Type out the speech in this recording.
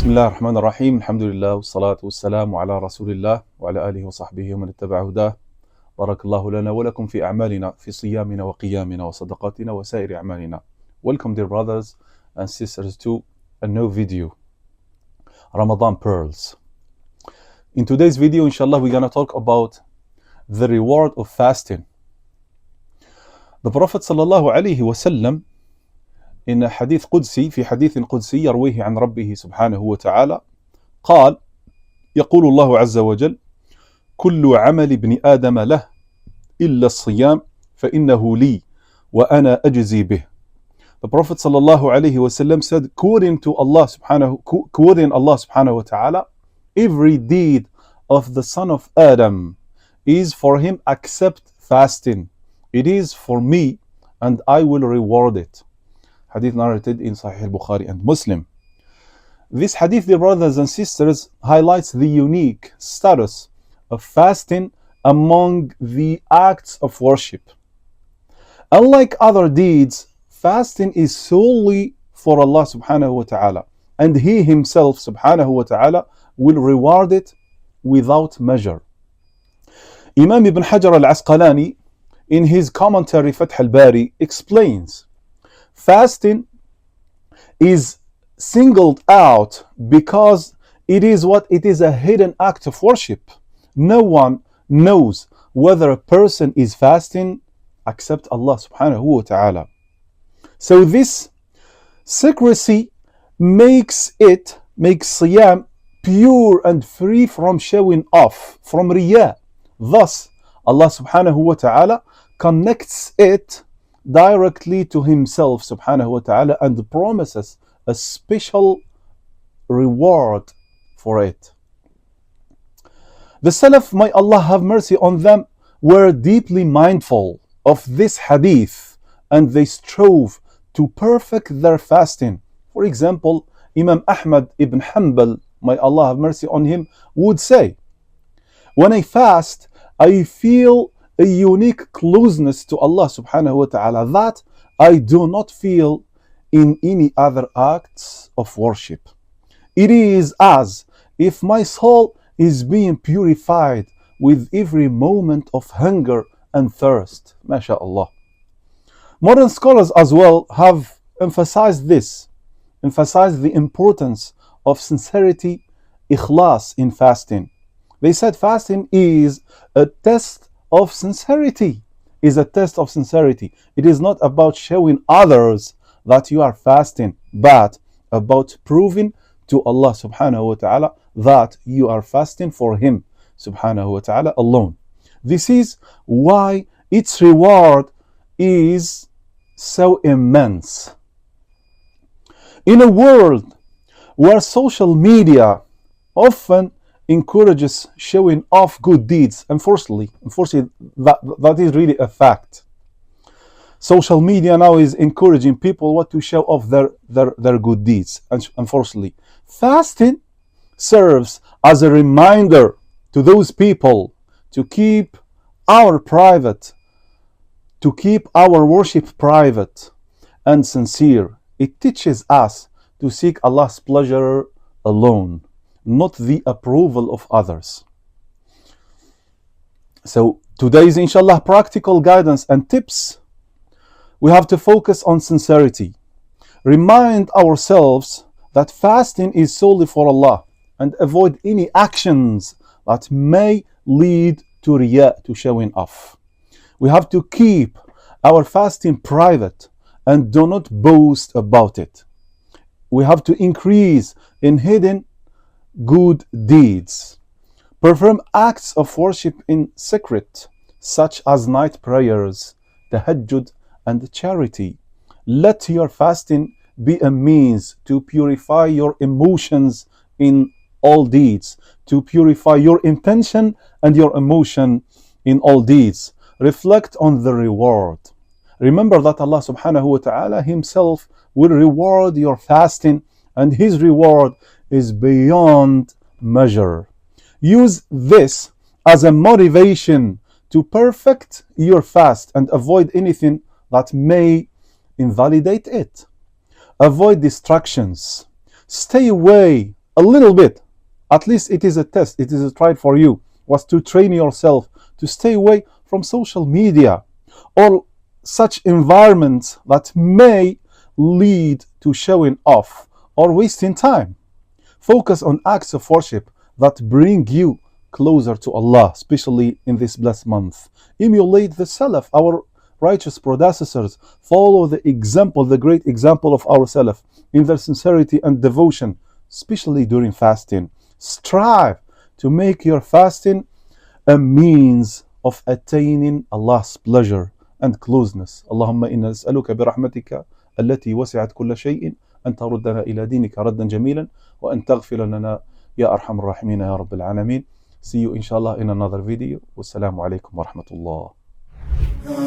بسم الله الرحمن الرحيم الحمد لله والصلاة والسلام على رسول الله وعلى آله وصحبه ومن اتبع هداه. بارك الله لنا ولكم في أعمالنا في صيامنا وقيامنا وصدقاتنا وسائر أعمالنا. Welcome dear brothers and sisters to a new video, Ramadan Pearls. In today's video, inshallah, we're going to talk about the reward of fasting. The Prophet sallallahu alayhi wa sallam in a hadith قدسي في حديث قدسي يرويه عن ربه سبحانه وتعالى قال يقول الله عز وجل كل عمل ابن آدم له إلا الصيام فإنه لي وأنا أجزي به. The Prophet sallallahu alayhi wa sallam said, quoting Allah subhanahu wa ta'ala, every deed of the son of Adam is for him except fasting. It is for me and I will reward it. Hadith narrated in Sahih al-Bukhari and Muslim. This hadith, dear brothers and sisters, highlights the unique status of fasting among the acts of worship. Unlike other deeds, fasting is solely for Allah subhanahu wa ta'ala, and He Himself subhanahu wa ta'ala will reward it without measure. Imam Ibn Hajar al-Asqalani in his commentary Fath al-Bari explains, fasting is singled out because it is a hidden act of worship. No one knows whether a person is fasting except Allah subhanahu wa ta'ala. So this secrecy makes Siyam pure and free from showing off, from Riyah. Thus, Allah subhanahu wa ta'ala connects it directly to Himself subhanahu wa ta'ala and promises a special reward for it. The Salaf, may Allah have mercy on them, were deeply mindful of this hadith and they strove to perfect their fasting. For example, Imam Ahmad ibn Hanbal, may Allah have mercy on him, would say, when I fast, I feel a unique closeness to Allah subhanahu wa ta'ala that I do not feel in any other acts of worship. It is as if my soul is being purified with every moment of hunger and thirst. MashaAllah. Modern scholars as well have emphasized the importance of sincerity, ikhlas in fasting. They said fasting is a test of sincerity. It is not about showing others that you are fasting, but about proving to Allah subhanahu wa ta'ala that you are fasting for Him subhanahu wa ta'ala alone. This is why its reward is so immense. In a world where social media often encourages showing off good deeds, unfortunately that is really a fact. Social media now is encouraging people to show off their good deeds. Unfortunately, fasting serves as a reminder to those people to keep our worship private and sincere. It teaches us to seek Allah's pleasure alone, not the approval of others. So today's Inshallah practical guidance and tips, we have to focus on sincerity. Remind ourselves that fasting is solely for Allah and avoid any actions that may lead to riyah, to showing off. We have to keep our fasting private and do not boast about it. We have to increase in hidden good deeds. Perform acts of worship in secret, such as night prayers, tahajjud, and charity. Let your fasting be a means to purify your emotions in all deeds, to purify your intention and your emotion in all deeds. Reflect on the reward. Remember that Allah subhanahu wa ta'ala Himself will reward your fasting, and His reward is beyond measure. Use this as a motivation to perfect your fast and avoid anything that may invalidate it. Avoid distractions. Stay away a little bit, at least it is a test, it is a try for you, was to train yourself to stay away from social media or such environments that may lead to showing off or wasting time. Focus on acts of worship that bring you closer to Allah, especially in this blessed month. Emulate the Salaf, our righteous predecessors. Follow the example, the great example of our Salaf in their sincerity and devotion, especially during fasting. Strive to make your fasting a means of attaining Allah's pleasure and closeness. اللهم إنا نسألك برحمتك التي وسعت كل شيء أن تردنا إلى دينك ردا جميلا وأن تغفر لنا يا أرحم الراحمين يا رب العالمين. See you inshallah in another video. Wassalamu alaikum wa rahmatullah.